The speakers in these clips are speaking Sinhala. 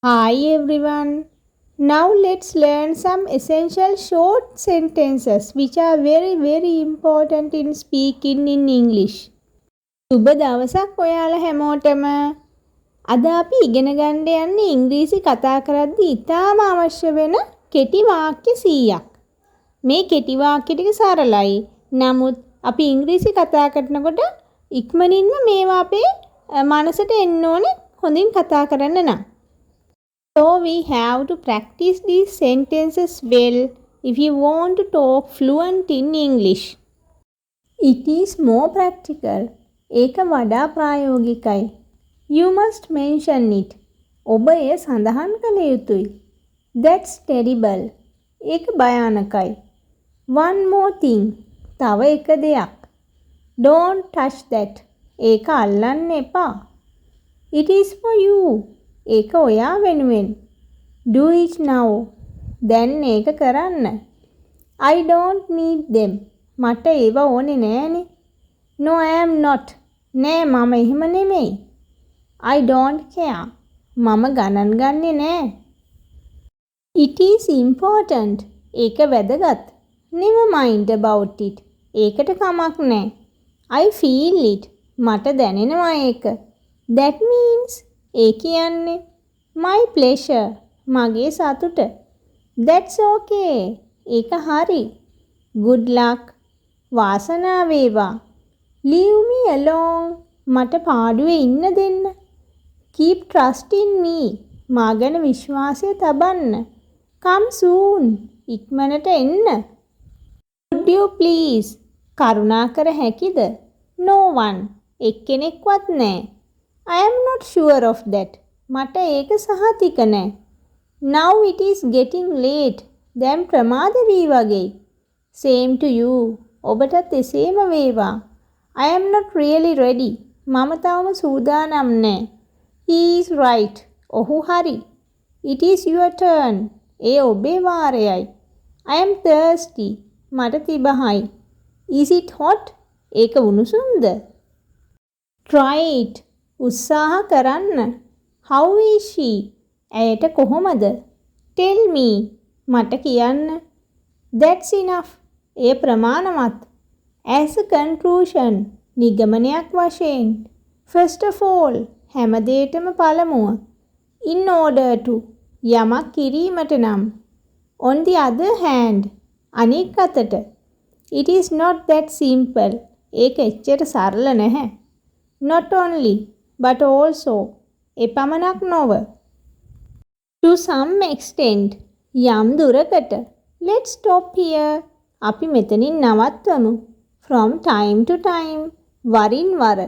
Hi everyone. Now let's learn some essential short sentences which are very important in speaking in English. සුබ දවසක් ඔයාලා හැමෝටම. අද අපි ඉගෙන ගන්න යන්නේ ඉංග්‍රීසි කතා කරද්දී ඉතාම අවශ්‍ය වෙන කෙටි වාක්‍ය 100ක්. මේ කෙටි වාක්‍ය ටික සරලයි. නමුත් අපි ඉංග්‍රීසි කතා කරනකොට ඉක්මනින්ම මේවා අපේ මනසට එන්න ඕනේ හොඳින් කතා කරන්න නම්. So we have to practice these sentences well if you want to talk fluent in English. It is more practical. ඒක වඩා ප්‍රායෝගිකයි. You must mention it. ඔබ එය සඳහන් කළ යුතුයි. That's terrible. ඒක භයානකයි. One more thing. තව එක දෙයක්. Don't touch that. ඒක අල්ලන්න එපා. It is for you. ඒක ඔයා වෙනුවෙන්. Do it now. දැන් ඒක කරන්න. I don't need them. මට ඒව ඕනේ නෑනේ. No, I am not. නෑ මම එහෙම නෙමෙයි. I don't care. මම ගණන් ගන්නෙ නෑ. It is important. ඒක වැදගත්. Never mind about it. ඒකට කමක් නෑ. I feel it. මට දැනෙනවා ඒක. That means ඒ කියන්නේ my pleasure. මගේ සතුට. That's okay. ඒක හරි. Good luck. වාසනාව වේවා. Leave me alone. මට පාඩුවේ ඉන්න දෙන්න. Keep trusting me. මා ගැන විශ්වාසය තබන්න. Come soon. ඉක්මනට එන්න. Would you please? කරුණාකර හැකිද? No one. එක්කෙනෙක්වත් නෑ. I am not sure of that. මට ඒක සහතික නෑ. Now it is getting late. දැන් ප්‍රමාද වී වගේ. Same to you. ඔබටත් එසේම වේවා. I am not really ready. මම තවම සූදානම් නෑ. He is right. ඔහු හරි. It is your turn. ඒ ඔබේ වාරයයි. I am thirsty. මට තිබහයි. Is it hot? ඒක උණුසුම්ද? Try it. උත්සාහ කරන්න. How is she? ඇයට කොහොමද? Tell me. මට කියන්න. That's enough. ඒ ප්‍රමාණවත්. As a conclusion. නිගමනයක් වශයෙන්. First of all. හැම දෙයකම පළමුව. In order to. යමක් කිරීමට නම්. On the other hand. අනික් අතට. It is not that simple. ඒක එච්චර සරල නැහැ. Not only. But also. එපමණක් නොව. To some extent. යම් දුරකට. Let's stop here. අපි මෙතනින් නවත්වමු. From time to time. වරින් වර.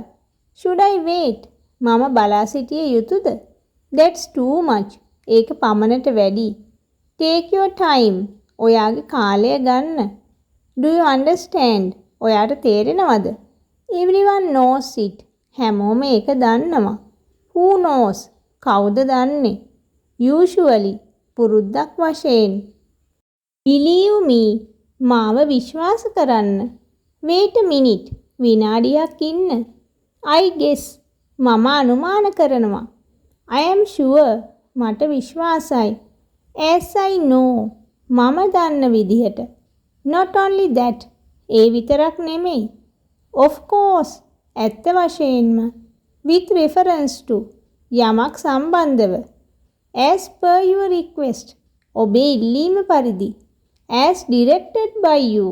Should I wait? මම බලා සිටිය යුතුද? That's too much. ඒක පමණට වැඩි. Take your time. ඔයාගේ කාලය ගන්න. Do you understand? ඔයාට තේරෙනවද? Everyone knows it. හැමෝම ඒක දන්නවා. Who knows? කවුද දන්නේ? Usually. පුරුද්දක් වශයෙන්. Believe me. මාව විශ්වාස කරන්න. Wait a minute. විනාඩියක් ඉන්න. I guess. මම අනුමාන කරනවා. I am sure. මට විශ්වාසයි. As I know. මම දන්න විදිහට. Not only that. ඒ විතරක් නෙමෙයි. Of course. ඇත්ත වශයෙන්ම. With reference to. යමක් සම්බන්ධව. As per your request. ඔබේ ඉල්ලීම පරිදි. As directed by you.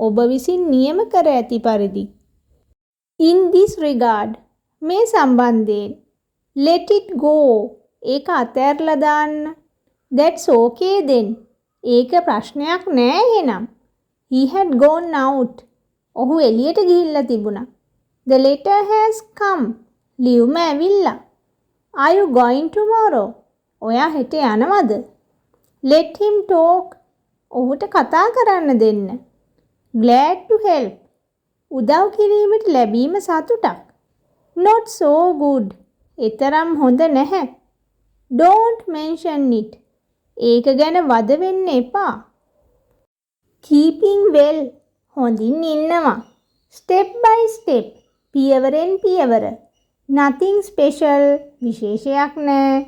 ඔබ විසින් නියම කර ඇති පරිදි. In this regard. මේ සම්බන්ධයෙන්. Let it go. ඒක අතෑරලා දාන්න. That's okay then. ඒක ප්‍රශ්නයක් නෑ එහෙනම්. He had gone out. ඔහු එළියට ගිහිල්ලා තිබුණා. The letter has come. ලියුම ඇවිල්ලා. Are you going tomorrow? ඔයා හෙට යනවද? Let him talk. ඔහුට කතා කරන්න දෙන්න. Glad to help. උදව් කිරීමට ලැබීම සතුටක්. Not so good. එතරම් හොඳ නැහැ. Don't mention it. ඒක ගැන වද වෙන්න එපා. Keeping well. හොඳින් ඉන්නවා. Step by step. පියවරෙන් පියවර. Nothing special. විශේෂයක් නෑ.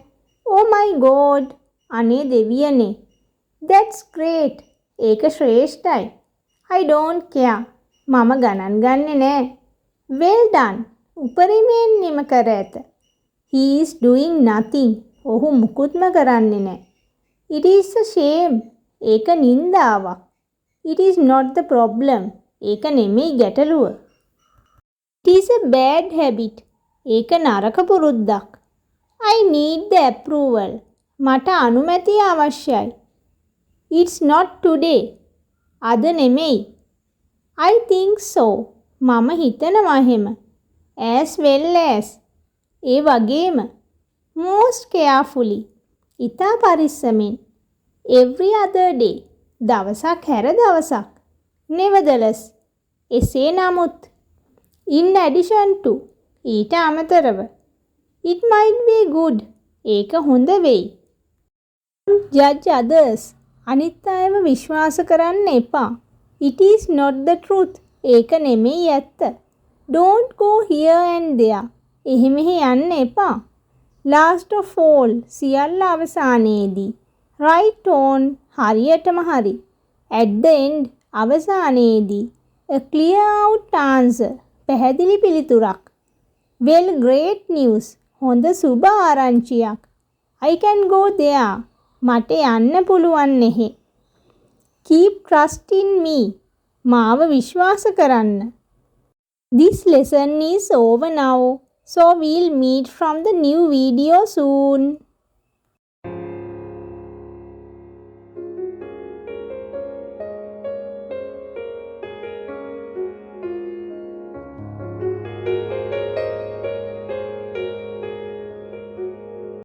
Oh my god! අනේ දෙවියනේ. That's great. ඒක ශ්‍රේෂ්ඨයි. I don't care. මම ගණන් ගන්නෙ නෑ. Well done. උපරිමයෙන් නිම කර ඇත. He is doing nothing. ඔහු මුකුත්ම කරන්නේ නෑ. It is a shame. ඒක නින්දාවක්. It is not the problem. ඒක නෙමෙයි ගැටලුව. It is a bad habit. ඒක නරක පුරුද්දක්. I need the approval. මට අනුමැතිය අවශ්‍යයි. It's not today. අද නෙමෙයි. I think so. මම හිතනවා එහෙම. As well as. ඒ වගේම. Most carefully. ඉතා පරිස්සමින්. Every other day. දවසක් හැර දවසක්. Nevertheless. එසේ නමුත්. In addition to. ඊට අමතරව. It might be good. ඒක හොඳ වෙයි. Judge others. අනිත් අයව විශ්වාස කරන්න එපා. It is not the truth. ඒක නෙමෙයි ඇත්ත. Don't go here and there. එහෙ මෙහෙ යන්න එපා. Last of all. සියල්ල අවසානයේදී. Right on. හරියටම හරි. At the end. අවසානයේදී. A clear out answer. පැහැදිලි පිළිතුරක්. Well, great news. හොඳ සුබ ආරංචියක්. I can go there. මට යන්න පුළුවන් එහෙ. Keep trust in me. මාව විශ්වාස කරන්න. This lesson is over now. So we'll meet from the new video soon.